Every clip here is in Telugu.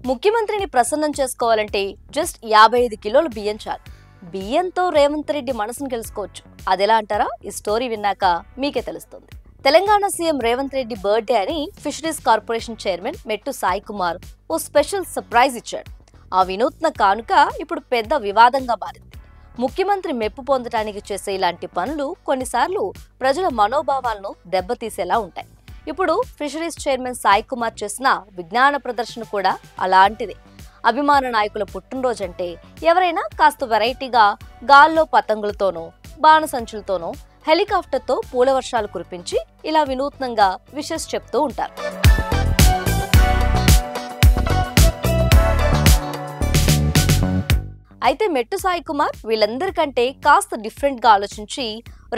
ముఖ్యమంత్రిని ప్రసన్నం చేసుకోవాలంటే జస్ట్ 55 కిలోల బియ్యం చాలు. బియ్యంతో రేవంత్ రెడ్డి మనసును గెలుచుకోవచ్చు. అదెలా అంటారా? ఈ స్టోరీ విన్నాక మీకే తెలుస్తుంది. తెలంగాణ సీఎం రేవంత్ రెడ్డి బర్త్డే అని ఫిషరీస్ కార్పొరేషన్ చైర్మన్ మెట్టు సాయి కుమార్ ఓ స్పెషల్ సర్ప్రైజ్ ఇచ్చాడు. ఆ వినూత్న కానుక ఇప్పుడు పెద్ద వివాదంగా మారింది. ముఖ్యమంత్రి మెప్పు పొందడానికి చేసే ఇలాంటి పనులు కొన్నిసార్లు ప్రజల మనోభావాలను దెబ్బతీసేలా ఉంటాయి. ఇప్పుడు ఫిషరీస్ చైర్మన్ సాయి కుమార్ చేసిన విజ్ఞాన ప్రదర్శన కూడా అలాంటిదే. అభిమాన నాయకుల పుట్టినరోజంటే ఎవరైనా కాస్త వెరైటీగా గాల్లో పతంగులతోనో బాణసంచులతోనో హెలికాప్టర్తో పూల వర్షాలు కురిపించి ఇలా వినూత్నంగా విషెస్ చెప్తూ ఉంటారు. అయితే మెట్టు సాయి కుమార్ వీళ్ళందరికంటే కాస్త డిఫరెంట్ గా ఆలోచించి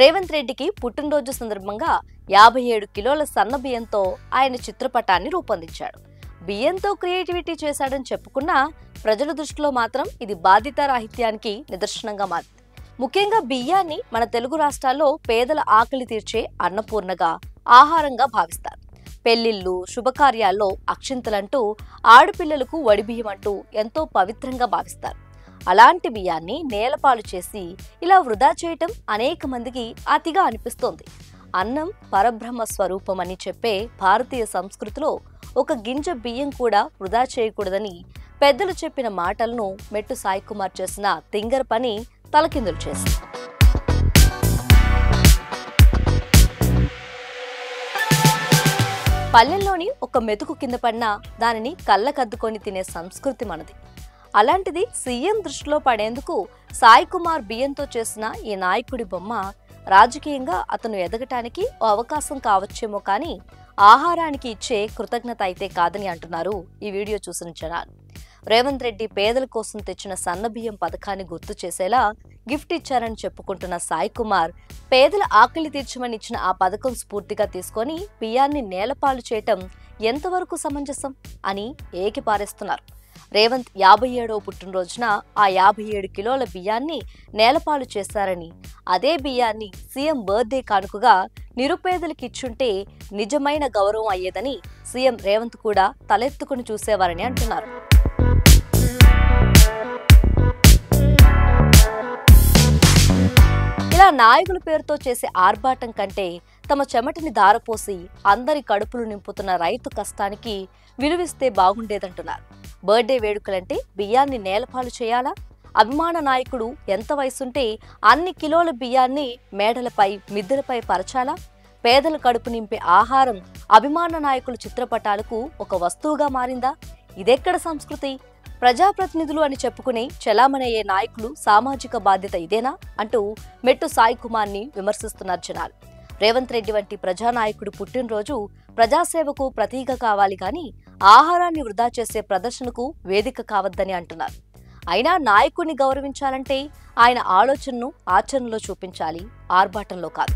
రేవంత్ రెడ్డికి పుట్టినరోజు సందర్భంగా 57 కిలోల సన్న బియ్యంతో ఆయన చిత్రపటాన్ని రూపొందించాడు. బియ్యంతో క్రియేటివిటీ చేశాడని చెప్పుకున్నా ప్రజల దృష్టిలో మాత్రం ఇది బాధ్యతారాహిత్యానికి నిదర్శనంగా మారింది. ముఖ్యంగా బియ్యాన్ని మన తెలుగు రాష్ట్రాల్లో పేదల ఆకలి తీర్చే అన్నపూర్ణగా, ఆహారంగా భావిస్తారు. పెళ్లిళ్లు, శుభకార్యాల్లో అక్షింతలంటూ, ఆడపిల్లలకు వడిబియ్యం అంటూ ఎంతో పవిత్రంగా భావిస్తారు. అలాంటి బియ్యాన్ని నేలపాలు చేసి ఇలా వృధా చేయటం అనేక మందికి అతిగా అనిపిస్తోంది. అన్నం పరబ్రహ్మ స్వరూపం అని చెప్పే భారతీయ సంస్కృతిలో ఒక గింజ బియ్యం కూడా వృధా చేయకూడదని పెద్దలు చెప్పిన మాటలను మెట్టు సాయి కుమార్ చేసిన తింగర పని తలకిందులు చేసింది. పల్లెల్లోని ఒక మెతుకు కింద పడినా దానిని కళ్ళకద్దుకొని తినే సంస్కృతి మనది. అలాంటిది సీఎం దృష్టిలో పడేందుకు సాయి కుమార్ బియ్యంతో చేసిన ఈ నాయకుడి బొమ్మ రాజకీయంగా అతను ఎదగటానికి ఓ అవకాశం కావచ్చేమో కానీ ఆహారానికి ఇచ్చే కృతజ్ఞత అయితే కాదని అంటున్నారు ఈ వీడియో చూసిన జనాలు. రేవంత్ రెడ్డి పేదల కోసం తెచ్చిన సన్నబియ్యం పథకాన్ని గుర్తు చేసేలా గిఫ్ట్ ఇచ్చారని చెప్పుకుంటున్న సాయి కుమార్ పేదల ఆకలి తీర్చమని ఇచ్చిన ఆ పథకం స్ఫూర్తిగా తీసుకొని బియ్యాన్ని నేలపాలు చేయటం ఎంతవరకు సమంజసం అని ఏకిపారేస్తున్నారు. రేవంత్ 57వ పుట్టినరోజున ఆ 57 కిలోల బియ్యాన్ని నేలపాలు చేశారని, అదే బియ్యాన్ని సీఎం బర్త్డే కానుకగా నిరుపేదలకు ఇచ్చుంటే నిజమైన గౌరవం అయ్యేదని సీఎం రేవంత్ కూడా తలెత్తుకుని చూసేవారని అంటున్నారు. ఇలా నాయకుల పేరుతో చేసే ఆర్భాటం కంటే తమ చెమటిని ధారపోసి అందరి కడుపులు నింపుతున్న రైతు కష్టానికి విలువిస్తే బాగుండేదంటున్నారు. బర్త్డే వేడుకలంటే బియ్యాన్ని నేలపాలు చేయాలా? అభిమాన నాయకుడు ఎంత వయసుంటే అన్ని కిలోల బియ్యాన్ని మేడలపై, మిద్దెలపై పరచాలా? పేదల కడుపు నింపే ఆహారం అభిమాన నాయకుల చిత్రపటాలకు ఒక వస్తువుగా మారిందా? ఇదెక్కడ సంస్కృతి? ప్రజాప్రతినిధులు అని చెప్పుకునే చలామణయ్యే నాయకులు సామాజిక బాధ్యత ఇదేనా అంటూ మెట్టు సాయి కుమార్ని విమర్శిస్తున్నారు జనాలు. రేవంత్ రెడ్డి వంటి ప్రజానాయకుడు పుట్టినరోజు ప్రజాసేవకు ప్రతీక కావాలి గాని ఆహారాన్ని వృధా చేసే ప్రదర్శనకు వేదిక కావద్దని అంటున్నారు. అయినా నాయకుడిని గౌరవించాలంటే ఆయన ఆలోచనను ఆచరణలో చూపించాలి, ఆర్భాటంలో కాదు.